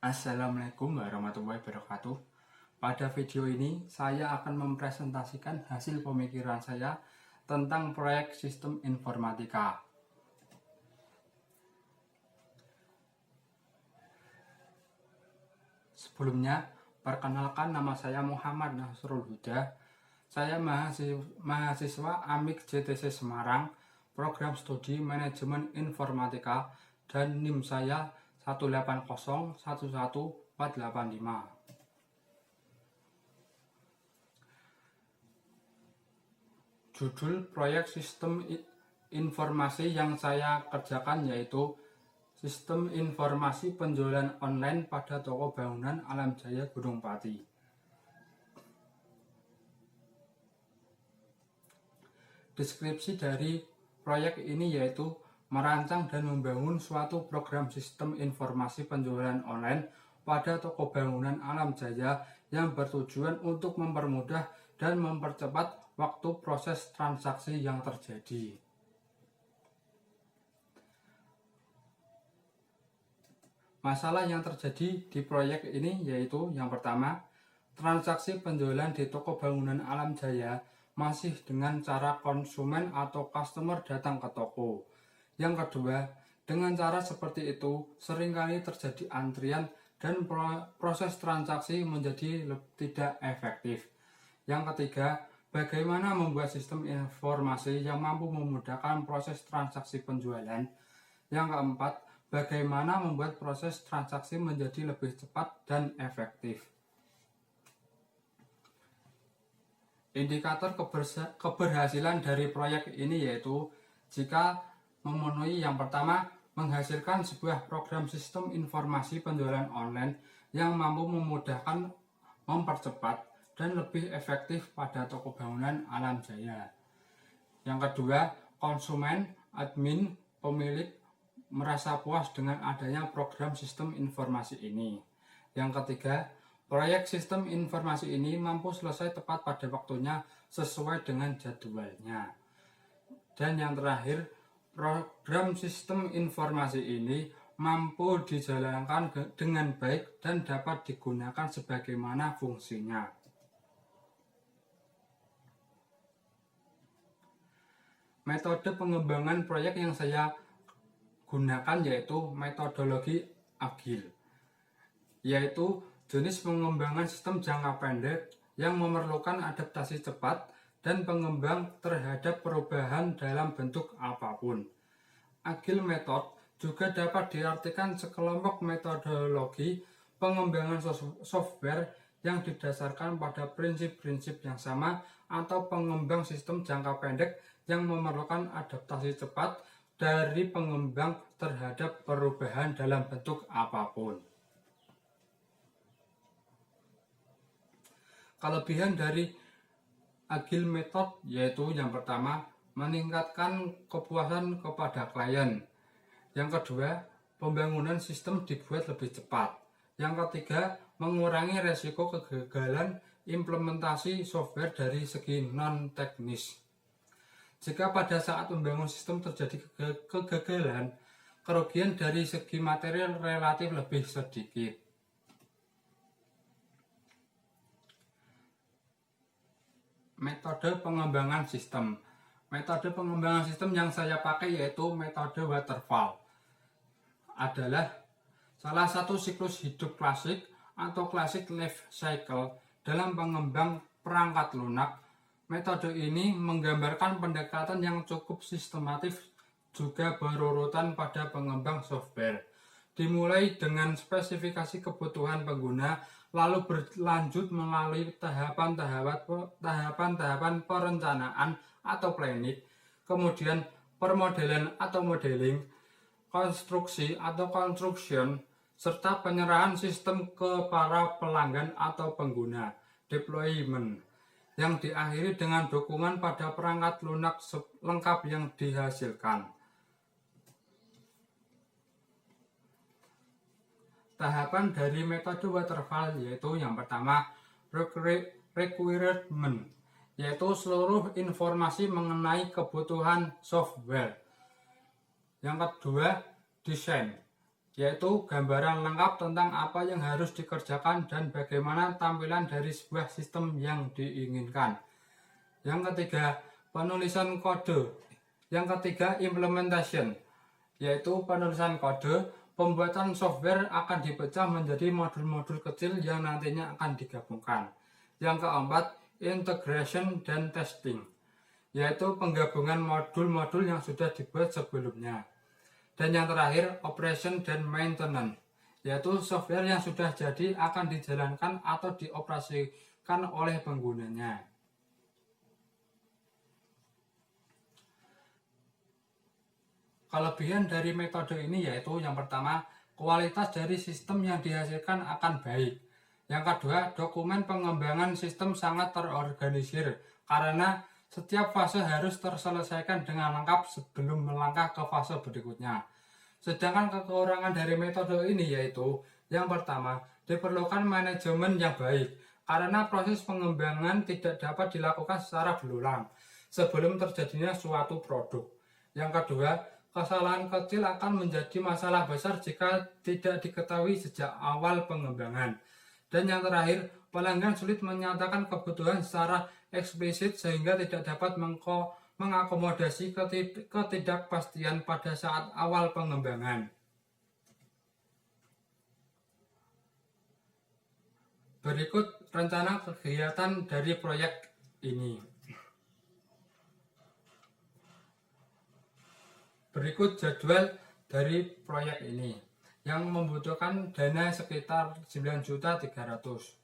Assalamualaikum warahmatullahi wabarakatuh. Pada video ini saya akan mempresentasikan hasil pemikiran saya tentang proyek sistem informatika. Sebelumnya, perkenalkan, nama saya Muhammad Nasrul Huda. Saya mahasiswa AMIK JTC Semarang, program studi manajemen informatika, dan NIM saya 180111485. Judul proyek sistem informasi yang saya kerjakan yaitu Sistem Informasi Penjualan Online pada Toko Bangunan Alam Jaya Gunung Pati. Deskripsi dari proyek ini yaitu merancang dan membangun suatu program sistem informasi penjualan online pada toko bangunan Alam Jaya yang bertujuan untuk mempermudah dan mempercepat waktu proses transaksi yang terjadi. Masalah yang terjadi di proyek ini yaitu yang pertama, transaksi penjualan di toko bangunan Alam Jaya masih dengan cara konsumen atau customer datang ke toko. Yang kedua, dengan cara seperti itu seringkali terjadi antrian dan proses transaksi menjadi tidak efektif. Yang ketiga, bagaimana membuat sistem informasi yang mampu memudahkan proses transaksi penjualan. Yang keempat, bagaimana membuat proses transaksi menjadi lebih cepat dan efektif. Indikator keberhasilan dari proyek ini yaitu jika memenuhi yang pertama, menghasilkan sebuah program sistem informasi penjualan online yang mampu memudahkan, mempercepat, dan lebih efektif pada toko bangunan Alam Jaya. Yang kedua, konsumen, admin, pemilik merasa puas dengan adanya program sistem informasi ini. Yang ketiga, proyek sistem informasi ini mampu selesai tepat pada waktunya sesuai dengan jadwalnya. Dan yang terakhir, program sistem informasi ini mampu dijalankan dengan baik dan dapat digunakan sebagaimana fungsinya. Metode pengembangan proyek yang saya gunakan yaitu metodologi agil, yaitu jenis pengembangan sistem jangka pendek yang memerlukan adaptasi cepat dan pengembang terhadap perubahan dalam bentuk apapun. Agile method juga dapat diartikan sekelompok metodologi pengembangan software yang didasarkan pada prinsip-prinsip yang sama atau pengembang sistem jangka pendek yang memerlukan adaptasi cepat dari pengembang terhadap perubahan dalam bentuk apapun. Kelebihan dari agile method yaitu yang pertama, meningkatkan kepuasan kepada klien. Yang kedua, pembangunan sistem dibuat lebih cepat. Yang ketiga, mengurangi resiko kegagalan implementasi software dari segi non-teknis. Jika pada saat membangun sistem terjadi kegagalan, kerugian dari segi material relatif lebih sedikit. Metode pengembangan sistem. Metode pengembangan sistem yang saya pakai yaitu metode waterfall. Adalah salah satu siklus hidup klasik atau classic life cycle dalam pengembang perangkat lunak. Metode ini menggambarkan pendekatan yang cukup sistematis juga berurutan pada pengembang software. Dimulai dengan spesifikasi kebutuhan pengguna, lalu berlanjut melalui tahapan-tahapan perencanaan atau planning, kemudian permodelan atau modeling, konstruksi atau construction, serta penyerahan sistem ke para pelanggan atau pengguna, deployment, yang diakhiri dengan dukungan pada perangkat lunak lengkap yang dihasilkan. Tahapan dari metode waterfall yaitu yang pertama, requirement, yaitu seluruh informasi mengenai kebutuhan software. Yang kedua, desain, yaitu gambaran lengkap tentang apa yang harus dikerjakan dan bagaimana tampilan dari sebuah sistem yang diinginkan. Yang ketiga, penulisan kode. Yang ketiga, implementation, yaitu penulisan kode. Pembuatan software akan dipecah menjadi modul-modul kecil yang nantinya akan digabungkan. Yang keempat, integration dan testing, yaitu penggabungan modul-modul yang sudah dibuat sebelumnya. Dan yang terakhir, operation dan maintenance, yaitu software yang sudah jadi akan dijalankan atau dioperasikan oleh penggunanya. Kelebihan dari metode ini yaitu yang pertama, kualitas dari sistem yang dihasilkan akan baik. Yang kedua, dokumen pengembangan sistem sangat terorganisir karena setiap fase harus terselesaikan dengan lengkap sebelum melangkah ke fase berikutnya. Sedangkan kekurangan dari metode ini yaitu yang pertama, diperlukan manajemen yang baik karena proses pengembangan tidak dapat dilakukan secara berulang sebelum terjadinya suatu produk. Yang kedua, kesalahan kecil akan menjadi masalah besar jika tidak diketahui sejak awal pengembangan. Dan yang terakhir, pelanggan sulit menyatakan kebutuhan secara eksplisit sehingga tidak dapat mengakomodasi ketidakpastian pada saat awal pengembangan. Berikut rencana kegiatan dari proyek ini. Berikut jadwal dari proyek ini yang membutuhkan dana sekitar 9.300.000.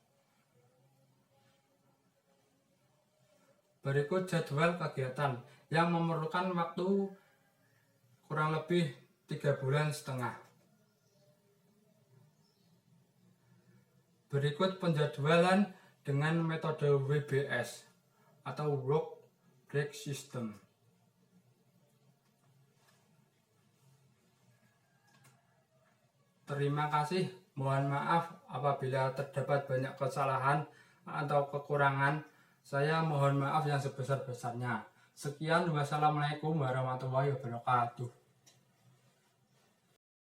Berikut jadwal kegiatan yang memerlukan waktu kurang lebih 3,5 bulan. Berikut penjadwalan dengan metode WBS atau Work Break System. Terima kasih, mohon maaf apabila terdapat banyak kesalahan atau kekurangan. Saya mohon maaf yang sebesar-besarnya. Sekian, wassalamualaikum warahmatullahi wabarakatuh.